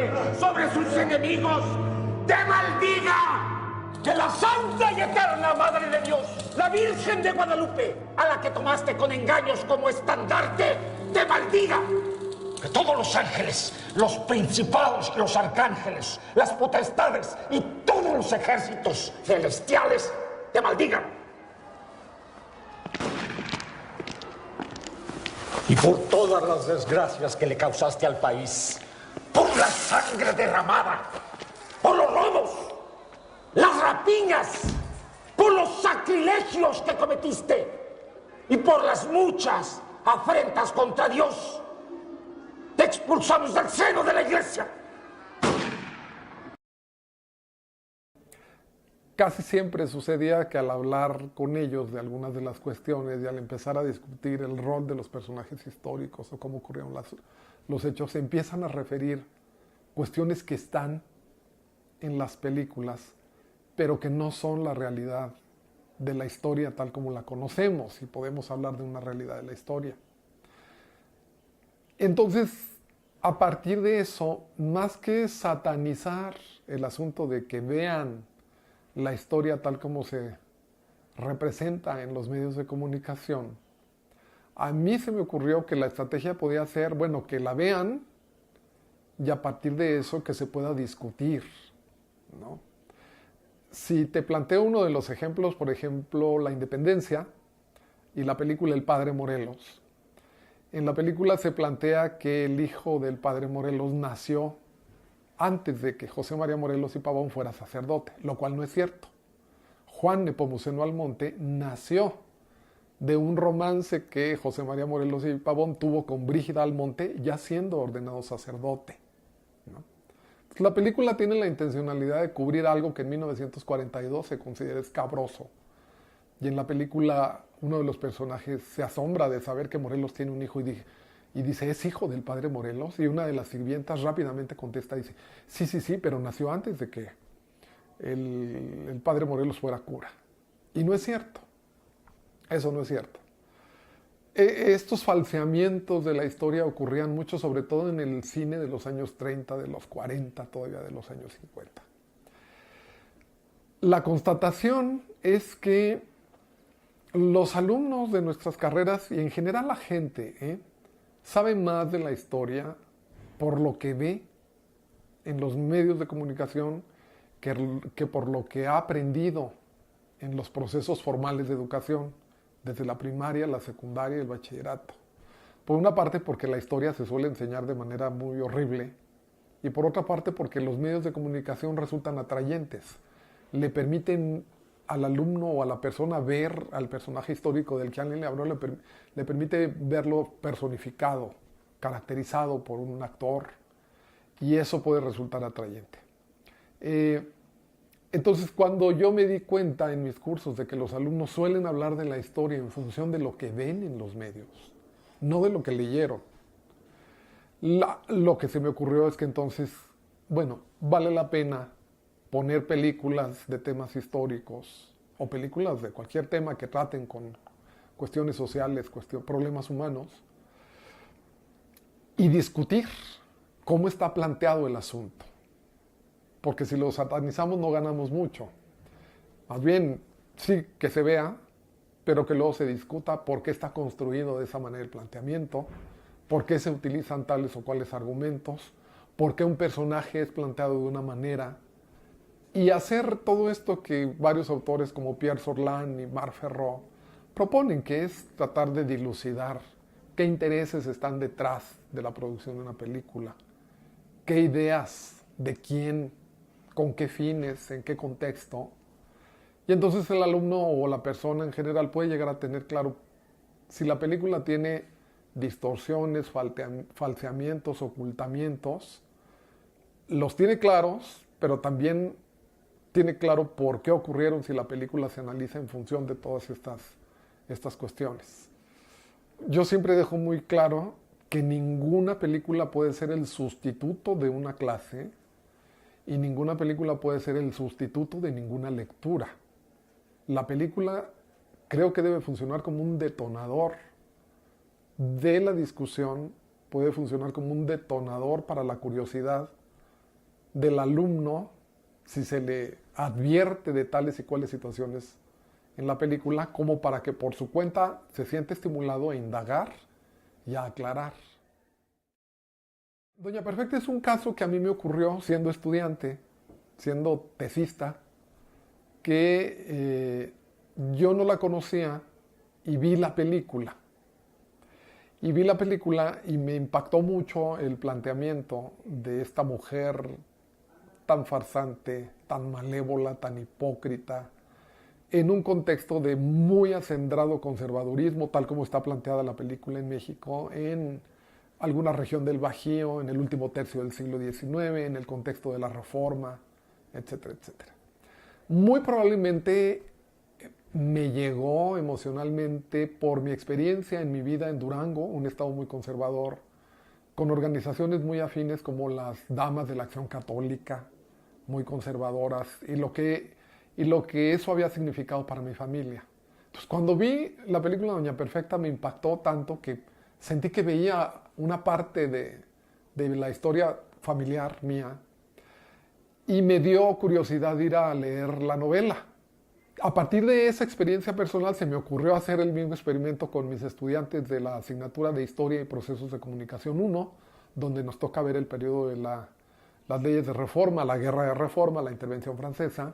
padre sobre sus enemigos, te maldiga. Que la santa y eterna Madre de Dios, la Virgen de Guadalupe, a la que tomaste con engaños como estandarte, te maldiga. Que todos los ángeles, los principados, los arcángeles, las potestades y todos los ejércitos celestiales te maldigan. Y por todas las desgracias que le causaste al país, por la sangre derramada, por los robos, las rapiñas, por los sacrilegios que cometiste y por las muchas afrentas contra Dios, te expulsamos del seno de la iglesia. Casi siempre sucedía que al hablar con ellos de algunas de las cuestiones y al empezar a discutir el rol de los personajes históricos o cómo ocurrieron los hechos, se empiezan a referir cuestiones que están en las películas, pero que no son la realidad de la historia tal como la conocemos, y podemos hablar de una realidad de la historia. Entonces, a partir de eso, más que satanizar el asunto de que vean la historia tal como se representa en los medios de comunicación, a mí se me ocurrió que la estrategia podía ser, bueno, que la vean y a partir de eso que se pueda discutir, ¿no? Si te planteo uno de los ejemplos, por ejemplo, la independencia y la película El Padre Morelos. En la película se plantea que el hijo del Padre Morelos nació antes de que José María Morelos y Pavón fuera sacerdote, lo cual no es cierto. Juan Nepomuceno Almonte nació de un romance que José María Morelos y Pavón tuvo con Brígida Almonte, ya siendo ordenado sacerdote, ¿no? La película tiene la intencionalidad de cubrir algo que en 1942 se considera escabroso. Y en la película uno de los personajes se asombra de saber que Morelos tiene un hijo y dice, ¿es hijo del padre Morelos? Y una de las sirvientas rápidamente contesta y dice, sí, pero nació antes de que el padre Morelos fuera cura. Y no es cierto. Eso no es cierto. Estos falseamientos de la historia ocurrían mucho, sobre todo en el cine de los años 30, de los 40, todavía de los años 50. La constatación es que los alumnos de nuestras carreras y en general la gente sabe más de la historia por lo que ve en los medios de comunicación que por lo que ha aprendido en los procesos formales de educación, desde la primaria, la secundaria y el bachillerato. Por una parte porque la historia se suele enseñar de manera muy horrible y por otra parte porque los medios de comunicación resultan atrayentes. Le permiten al alumno o a la persona ver al personaje histórico del que alguien le habló, le permite verlo personificado, caracterizado por un actor, y eso puede resultar atrayente. Entonces, cuando yo me di cuenta en mis cursos de que los alumnos suelen hablar de la historia en función de lo que ven en los medios, no de lo que leyeron, lo que se me ocurrió es que entonces, bueno, vale la pena poner películas de temas históricos o películas de cualquier tema que traten con cuestiones sociales, problemas humanos, y discutir cómo está planteado el asunto. Porque si lo satanizamos no ganamos mucho. Más bien, sí que se vea, pero que luego se discuta por qué está construido de esa manera el planteamiento, por qué se utilizan tales o cuales argumentos, por qué un personaje es planteado de una manera, y hacer todo esto que varios autores como Pierre Sorlán y Marc Ferró proponen, que es tratar de dilucidar qué intereses están detrás de la producción de una película, qué ideas, de quién, con qué fines, en qué contexto. Y entonces el alumno o la persona en general puede llegar a tener claro si la película tiene distorsiones, falseamientos, ocultamientos. Los tiene claros, pero también tiene claro por qué ocurrieron si la película se analiza en función de todas estas cuestiones. Yo siempre dejo muy claro que ninguna película puede ser el sustituto de una clase y ninguna película puede ser el sustituto de ninguna lectura. La película creo que debe funcionar como un detonador de la discusión, puede funcionar como un detonador para la curiosidad, del alumno si se le advierte de tales y cuales situaciones en la película, como para que por su cuenta se siente estimulado a indagar y a aclarar. Doña Perfecta es un caso que a mí me ocurrió siendo estudiante, siendo tesista, que yo no la conocía y vi la película. Y vi la película y me impactó mucho el planteamiento de esta mujer tan farsante, tan malévola, tan hipócrita, en un contexto de muy acendrado conservadurismo, tal como está planteada la película en México, en alguna región del Bajío, en el último tercio del siglo XIX, en el contexto de la Reforma, etcétera, etcétera. Muy probablemente me llegó emocionalmente por mi experiencia en mi vida en Durango, un estado muy conservador, con organizaciones muy afines como las Damas de la Acción Católica, muy conservadoras, y lo que eso había significado para mi familia. Entonces, cuando vi la película Doña Perfecta me impactó tanto que sentí que veía una parte de la historia familiar mía y me dio curiosidad ir a leer la novela. A partir de esa experiencia personal se me ocurrió hacer el mismo experimento con mis estudiantes de la asignatura de Historia y Procesos de Comunicación 1, donde nos toca ver el periodo de las leyes de reforma, la guerra de reforma, la intervención francesa,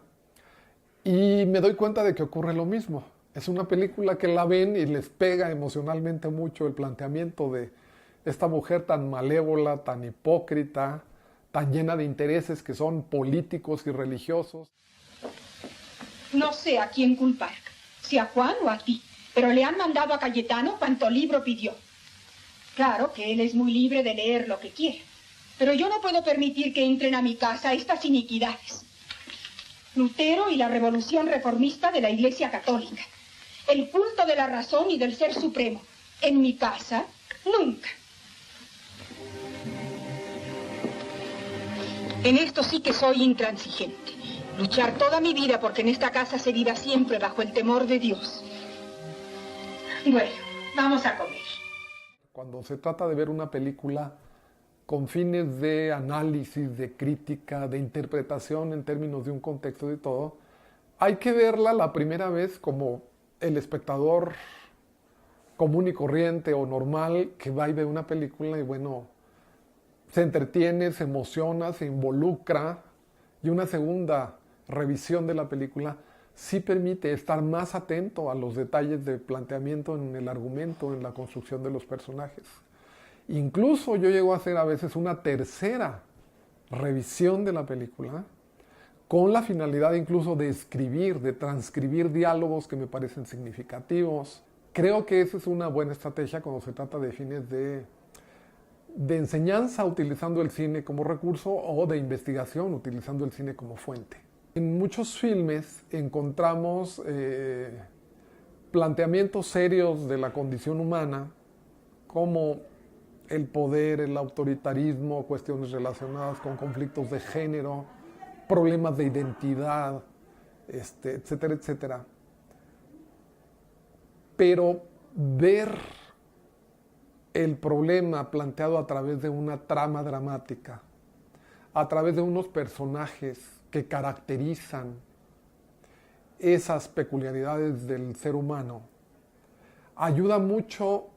y me doy cuenta de que ocurre lo mismo. Es una película que la ven y les pega emocionalmente mucho el planteamiento de esta mujer tan malévola, tan hipócrita, tan llena de intereses que son políticos y religiosos. No sé a quién culpar, si a Juan o a ti, pero le han mandado a Cayetano cuanto libro pidió. Claro que él es muy libre de leer lo que quiera, pero yo no puedo permitir que entren a mi casa estas iniquidades. Lutero y la revolución reformista de la Iglesia Católica. El culto de la razón y del ser supremo. En mi casa, nunca. En esto sí que soy intransigente. Luchar toda mi vida porque en esta casa se viva siempre bajo el temor de Dios. Bueno, vamos a comer. Cuando se trata de ver una película con fines de análisis, de crítica, de interpretación en términos de un contexto y todo, hay que verla la primera vez como el espectador común y corriente o normal que va y ve una película y bueno, se entretiene, se emociona, se involucra, y una segunda revisión de la película sí permite estar más atento a los detalles de planteamiento en el argumento, en la construcción de los personajes. Incluso yo llego a hacer a veces una tercera revisión de la película con la finalidad incluso de escribir, de transcribir diálogos que me parecen significativos. Creo que esa es una buena estrategia cuando se trata de fines de enseñanza utilizando el cine como recurso o de investigación utilizando el cine como fuente. En muchos filmes encontramos planteamientos serios de la condición humana como el poder, el autoritarismo, cuestiones relacionadas con conflictos de género, problemas de identidad, etcétera, etcétera. Pero ver el problema planteado a través de una trama dramática, a través de unos personajes que caracterizan esas peculiaridades del ser humano, ayuda mucho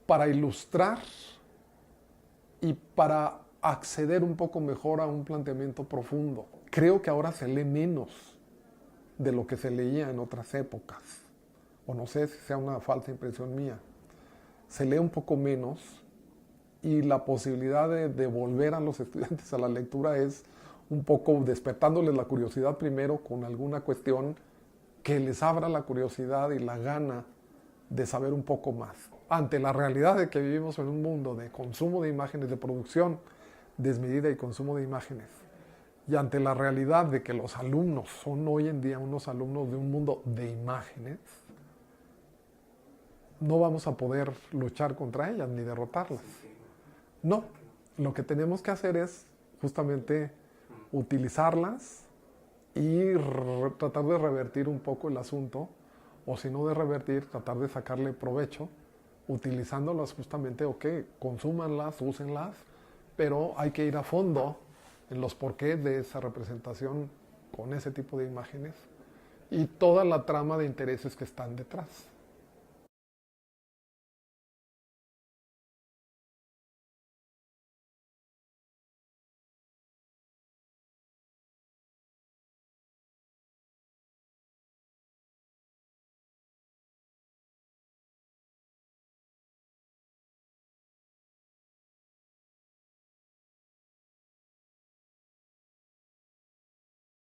para ilustrar y para acceder un poco mejor a un planteamiento profundo. Creo que ahora se lee menos de lo que se leía en otras épocas, o no sé si sea una falsa impresión mía. Se lee un poco menos y la posibilidad de devolver a los estudiantes a la lectura es un poco despertándoles la curiosidad primero con alguna cuestión que les abra la curiosidad y la gana de saber un poco más. Ante la realidad de que vivimos en un mundo de consumo de imágenes, de producción desmedida y consumo de imágenes, y ante la realidad de que los alumnos son hoy en día unos alumnos de un mundo de imágenes, no vamos a poder luchar contra ellas ni derrotarlas. No, lo que tenemos que hacer es justamente utilizarlas y tratar de revertir un poco el asunto, o si no de revertir, tratar de sacarle provecho, utilizándolas justamente, consúmanlas, úsenlas, pero hay que ir a fondo en los porqués de esa representación con ese tipo de imágenes y toda la trama de intereses que están detrás.